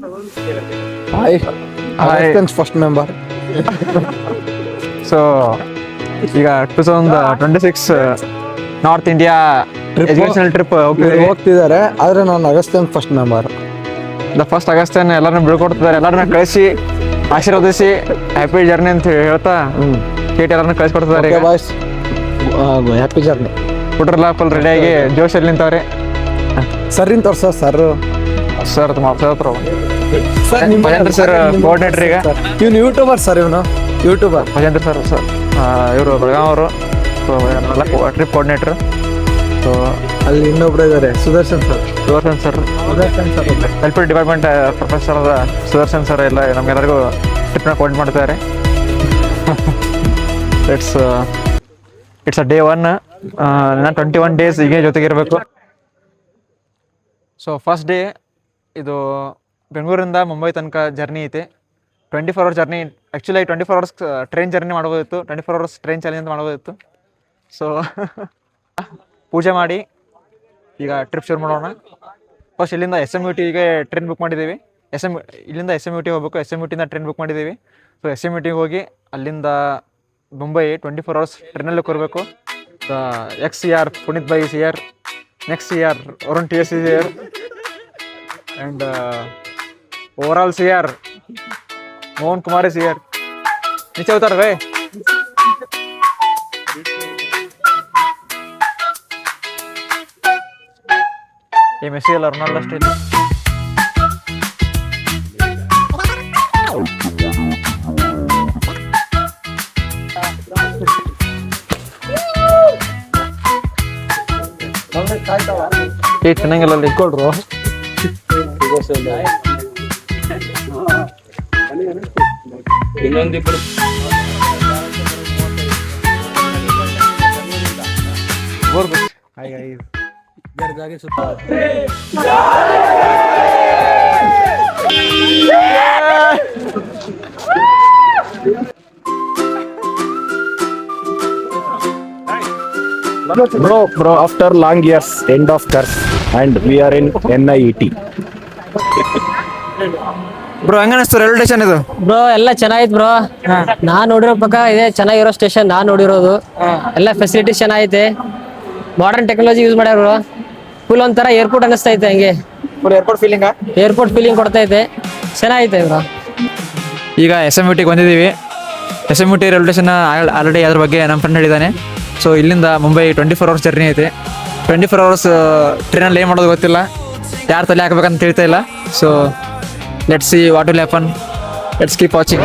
Hi. First member. So ಈಗ 2026 north India educational trip ಹೋಗ್ತಿದ್ದಾರೆ, ಆದ್ರೆ ನಾನು ಅಗಸ್ತ್ಯನ್ ಫಸ್ಟ್ ಮೆಂಬರ್. ಫಸ್ಟ್ ಆಗಸ್ಟನ್ ಎಲ್ಲರನ್ನ ಬೀಳ್ಕೊಡ್ತಿದ್ದಾರೆ. ಎಲ್ಲರನ್ನ ಕಳಿಸಿ ಆಶೀರ್ವದಿಸಿ ಹ್ಯಾಪಿ ಜರ್ನಿ ಅಂತ ಹೇಳ್ತಾ ಕೇಟ್ ಎಲ್ಲರನ್ನ ಕಳಿಸ್ಕೊಡ್ತಿದ್ದಾರೆ. Happy journey. ಹುಡ್ರಲ್ಲ ಫುಲ್ ರೆಡಿಯಾಗಿ ಜೋಶಲ್ಲಿ ನಿಂತವ್ರೆ. ಸರ್ ತೋರ್ಸ sir sir Mahendra sir coordinator. ಈಗ ಇವನು ಯೂಟ್ಯೂಬರ್ ಸರ್, ಇವನು ಯೂಟ್ಯೂಬರ್ ಮಹೇಂದ್ರ ಸರ್ ಇವರು ಬೆಳಗಾವ್ ಅವರು ಟ್ರಿಪ್ ಕೋಆರ್ಡಿನೇಟರ್. ಸೊ ಅಲ್ಲಿ ಇನ್ನೊಬ್ರು ಇದ್ದಾರೆ, Sudarshan sir. Health department professor Sudarshan sir ಎಲ್ಲ ನಮ್ಗೆಲ್ಲರಿಗೂ ಟ್ರಿಪ್ನ ಕೋಆರ್ಡಿನೇಟ್ ಮಾಡ್ತಾರೆ. It's a day 1. ನಾನು 21 days ಹೀಗೆ ಜೊತೆಗಿರಬೇಕು. ಸೊ ಫಸ್ಟ್ ಡೇ ಇದು ಬೆಂಗಳೂರಿಂದ ಮುಂಬೈ ತನಕ ಜರ್ನಿ ಐತೆ. 24 hours journey. Actually 24 hours train journey ಮಾಡ್ಬೋದಿತ್ತು, 24 hours ಟ್ರೈನ್ ಚಾಲೆಂಜ್ ಅಂತ ಮಾಡ್ಬೋದಿತ್ತು. ಸೊ ಪೂಜೆ ಮಾಡಿ ಈಗ ಟ್ರಿಪ್ ಶುರು ಮಾಡೋಣ. ಫಸ್ಟ್ ಇಲ್ಲಿಂದ SMUTಗೆ ಟ್ರೈನ್ ಬುಕ್ ಮಾಡಿದ್ದೀವಿ. ಇಲ್ಲಿಂದ SMUT ಹೋಗ್ಬೇಕು. SMUTಯಿಂದ ಟ್ರೈನ್ ಬುಕ್ ಮಾಡಿದ್ದೀವಿ. ಸೊ SMUTಗೆ ಹೋಗಿ ಅಲ್ಲಿಂದ ಮುಂಬೈ 24 hours ಟ್ರೈನಲ್ಲಿ ಕೂರಬೇಕು. XCR Puneeth Bhai is here. Next CR Varun TS is here. And overall CR Mohan Kumar is here. नीचे उतर भाई. ये मेसी और रोनाल्डो स्टाइल. ये ಚೆನ್ನಾಗಿಲ್ಲ ಇಟ್ಕೊಳ್ರು. ಇನ್ನೊಂದಿಬ್ರು Bro, after long years, end of course, and we are in NIET. Bro ಹೆಂಗ ಅನಿಸ್ತು railway station ಇದು? ಬ್ರೋ ಎಲ್ಲ ಚೆನ್ನಾಗಿತ್ತು ಬ್ರೋ. ನಾನ್ ನೋಡಿರೋ ಪ್ರಕಾರ ಇದೆ ಚೆನ್ನಾಗಿರೋ ಸ್ಟೇಷನ್. ನಾನ್ ನೋಡಿರೋದು ಎಲ್ಲ ಫೆಸಿಲಿಟೀಸ್ ಚೆನ್ನಾಗೈತೆ. ಮಾಡರ್ನ್ ಟೆಕ್ನಾಲಜಿ ಯೂಸ್ ಮಾಡ್ಯಾರ ಬ್ರೋ. ಫುಲ್ ಒಂಥರ ಏರ್ಪೋರ್ಟ್ ಅನಿಸ್ತಾ ಐತೆ. ಹಂಗೆ ಏರ್ಪೋರ್ಟ್ ಫೀಲಿಂಗ್ ಕೊಡ್ತಾ ಐತೆ. ಚೆನ್ನಾಗೈತೆ ಬ್ರೋ. ಈಗ SMUTಗೆ ಬಂದಿದ್ದೀವಿ. SMUT ರೈಲ್ವೆ ಸ್ಟೇಷನ್ ಆಲ್ರೆಡಿ ಅದ್ರ ಬಗ್ಗೆ ನಮ್ಮ ಫ್ರೆಂಡ್ ಹೇಳಿದ್ದಾನೆ. ಸೊ ಇಲ್ಲಿಂದ ಮುಂಬೈ 24 hours ಜರ್ನಿ ಐತೆ. 24 hours ಟ್ರೈನಲ್ಲಿ ಏನು ಮಾಡೋದು ಗೊತ್ತಿಲ್ಲ, ಯಾರು ತಲೆ ಹಾಕ್ಬೇಕಂತ ತಿಳಿತಾ ಇಲ್ಲ. So let's see what will happen. Let's keep watching.